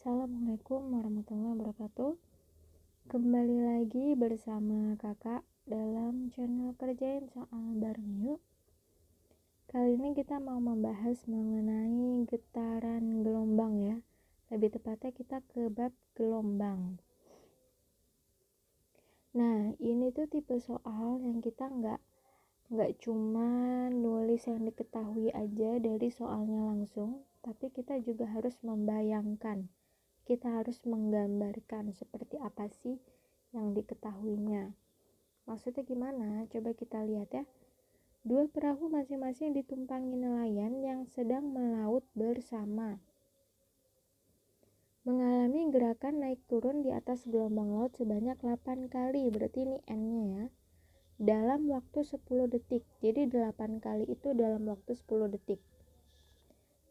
Assalamualaikum warahmatullahi wabarakatuh. Kembali lagi bersama kakak dalam channel Kerjain Soal Bareng Yuk. Kali ini kita mau membahas mengenai getaran gelombang ya. Lebih tepatnya kita ke bab gelombang. Nah, ini tuh tipe soal yang kita nggak cuma nulis yang diketahui aja dari soalnya langsung, tapi kita juga harus membayangkan. Kita harus menggambarkan seperti apa sih yang diketahuinya. Maksudnya gimana? Coba kita lihat ya. Dua perahu masing-masing ditumpangi nelayan yang sedang melaut bersama. Mengalami gerakan naik turun di atas gelombang laut sebanyak 8 kali. Berarti ini N-nya ya. Dalam waktu 10 detik. Jadi 8 kali itu dalam waktu 10 detik.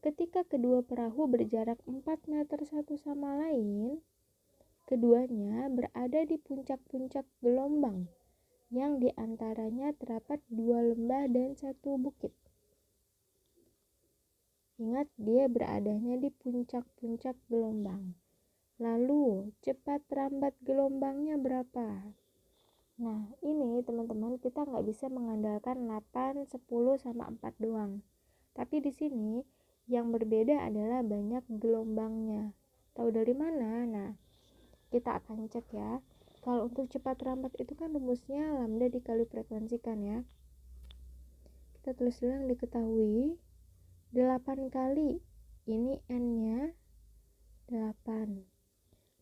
Ketika kedua perahu berjarak 4 meter satu sama lain, keduanya berada di puncak-puncak gelombang, yang diantaranya terdapat 2 lembah dan 1 bukit. Ingat, dia beradanya di puncak-puncak gelombang. Lalu, cepat rambat gelombangnya berapa? Nah, ini teman-teman, kita nggak bisa mengandalkan 8, 10, sama 4 doang. Tapi di sini, yang berbeda adalah banyak gelombangnya. Tahu dari mana? Nah, kita akan cek ya. Kalau untuk cepat rambat itu kan rumusnya lambda dikali frekuensi kan ya. Kita tulis dulu yang diketahui. 8 kali. Ini N-nya 8.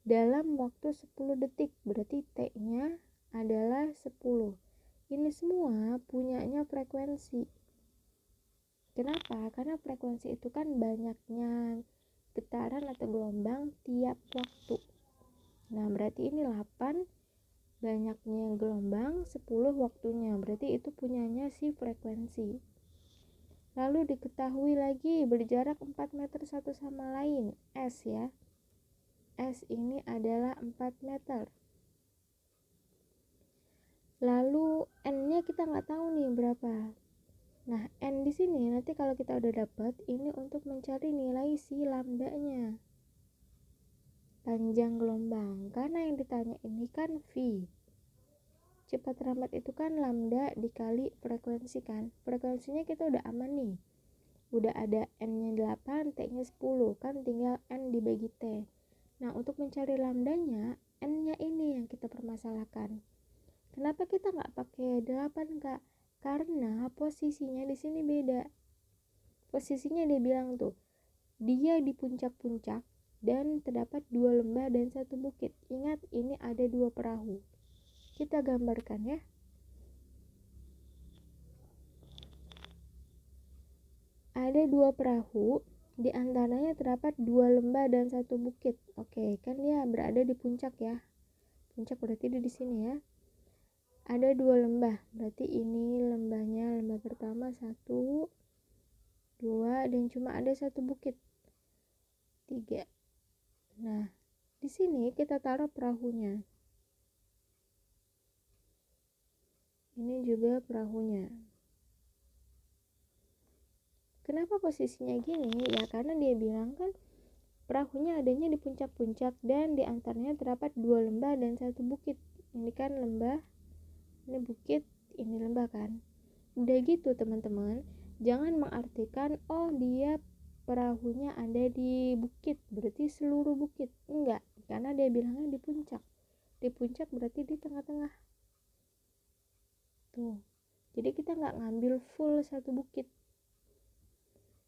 Dalam waktu 10 detik. Berarti T-nya adalah 10. Ini semua punyanya frekuensi. Kenapa? Karena frekuensi itu kan banyaknya getaran atau gelombang tiap waktu. Nah, berarti ini 8 banyaknya gelombang, 10 waktunya. Berarti itu punyanya si frekuensi. Lalu diketahui lagi berjarak 4 meter satu sama lain, S ya. S ini adalah 4 meter. Lalu N-nya kita nggak tahu nih berapa. Nah, N di sini nanti kalau kita udah dapat, ini untuk mencari nilai si lambdanya. Panjang gelombang. Karena yang ditanya ini kan V. Cepat rambat itu kan lambda dikali frekuensi kan. Frekuensinya kita udah aman nih. Udah ada N-nya 8, T-nya 10. Kan tinggal N dibagi T. Nah, untuk mencari lambdanya, N-nya ini yang kita permasalahkan. Kenapa kita nggak pakai 8, Kak? Karena posisinya di sini beda. Posisinya dia bilang tuh, dia di puncak-puncak dan terdapat 2 lembah dan 1 bukit. Ingat, ini ada 2 perahu. Kita gambarkan ya. Ada 2 perahu, di antaranya terdapat 2 lembah dan 1 bukit. Oke, kan dia berada di puncak ya. Puncak berarti dia di sini ya. Ada 2 lembah, berarti ini lembahnya, lembah pertama 1, 2, dan cuma ada 1 bukit 3. Nah, di sini kita taruh perahunya. Ini juga perahunya. Kenapa posisinya gini? Ya karena dia bilang kan perahunya adanya di puncak-puncak dan di antaranya terdapat 2 lembah dan 1 bukit. Ini kan lembah, ini bukit, ini lembah kan. Udah gitu teman-teman, jangan mengartikan oh dia perahunya ada di bukit, berarti seluruh bukit. Enggak, karena dia bilangnya di puncak. Di puncak berarti di tengah-tengah. Tuh. Jadi kita nggak ngambil full satu bukit.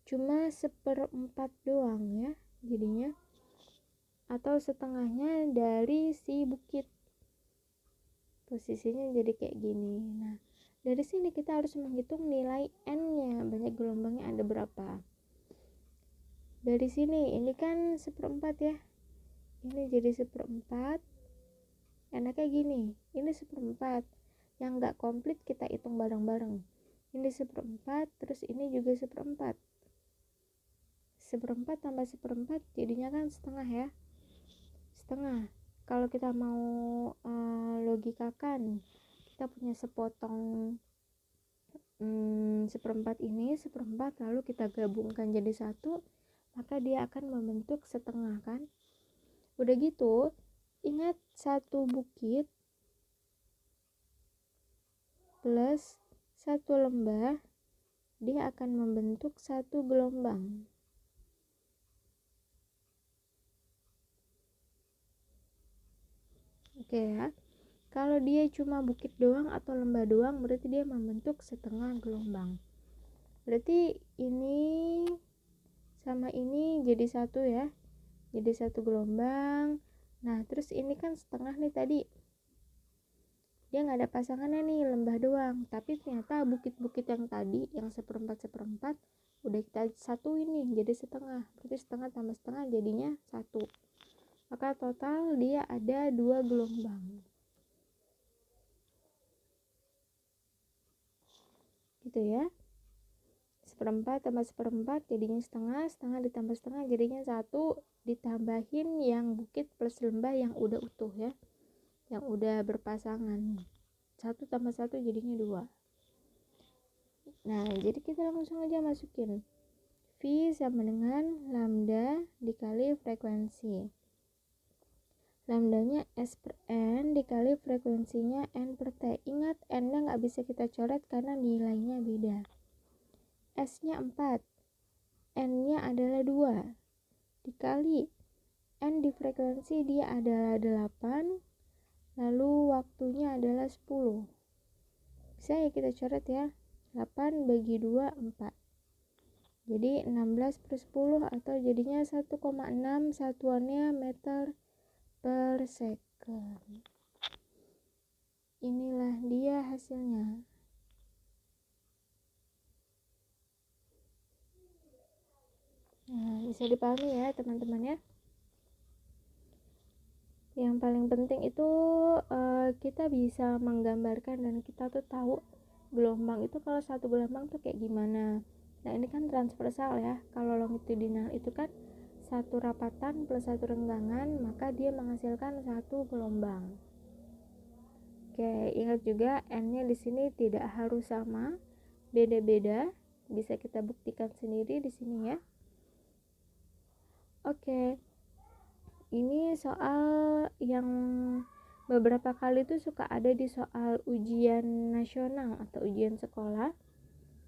Cuma 1/4 doang ya jadinya. Atau setengahnya dari si bukit. Posisinya jadi kayak gini. Nah, dari sini kita harus menghitung nilai N-nya. Banyak gelombangnya ada berapa. Dari sini, ini kan 1/4 ya. Ini jadi 1/4. Enaknya gini, ini 1/4. Yang gak komplit kita hitung bareng-bareng. Ini 1/4, terus ini juga 1/4. 1/4 tambah 1/4 jadinya kan setengah ya. Setengah. Kalau kita mau logikakan, kita punya sepotong 1/4 ini, 1/4 lalu kita gabungkan jadi 1, maka dia akan membentuk setengah kan. Udah gitu, ingat satu bukit plus satu lembah, dia akan membentuk satu gelombang. Oke ya. Kalau dia cuma bukit doang atau lembah doang, berarti dia membentuk setengah gelombang. Berarti ini sama ini jadi satu ya. Jadi satu gelombang. Nah, terus ini kan setengah nih tadi. Dia nggak ada pasangannya nih, lembah doang. Tapi ternyata bukit-bukit yang tadi, yang seperempat udah kita satuin nih, jadi setengah. Berarti setengah tambah setengah jadinya satu. Maka total dia ada 2 gelombang. Gitu ya. Seperempat tambah seperempat jadinya setengah, setengah ditambah setengah jadinya satu, ditambahin yang bukit plus lembah yang udah utuh ya, yang udah berpasangan. 1 tambah 1 jadinya 2. Nah, jadi kita langsung aja masukin V sama dengan lambda dikali frekuensi. Lambdanya S per N dikali frekuensinya N per T. Ingat, N-nya nggak bisa kita coret karena nilainya beda. S-nya 4, N-nya adalah 2, dikali N di frekuensi dia adalah 8, lalu waktunya adalah 10. Bisa ya kita coret ya, 8 bagi 2, 4. Jadi 16 per 10 atau jadinya 1,6 satuannya meter per second. Inilah dia hasilnya. Nah, bisa dipahami ya teman-teman ya. Yang paling penting itu kita bisa menggambarkan dan kita tuh tahu gelombang itu kalau satu gelombang tuh kayak gimana. Nah, ini kan transversal ya. Kalau longitudinal itu kan satu rapatan plus satu renggangan, maka dia menghasilkan satu gelombang. Oke, ingat juga N-nya di sini tidak harus sama, beda-beda. Bisa kita buktikan sendiri di sini ya. Oke. Ini soal yang beberapa kali tuh suka ada di soal ujian nasional atau ujian sekolah.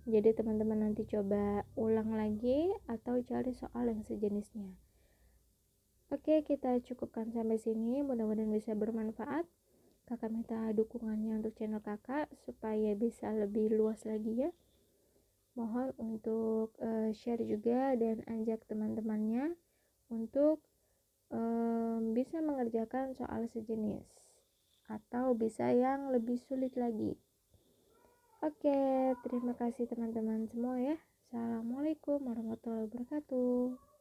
Jadi teman-teman nanti coba ulang lagi atau cari soal yang sejenisnya. Oke, kita cukupkan sampai sini. Mudah-mudahan bisa bermanfaat. Kakak minta dukungannya untuk channel kakak supaya bisa lebih luas lagi ya. Mohon untuk share juga dan ajak teman-temannya untuk bisa mengerjakan soal sejenis atau bisa yang lebih sulit lagi. Oke, terima kasih teman-teman semua ya. Assalamualaikum warahmatullahi wabarakatuh.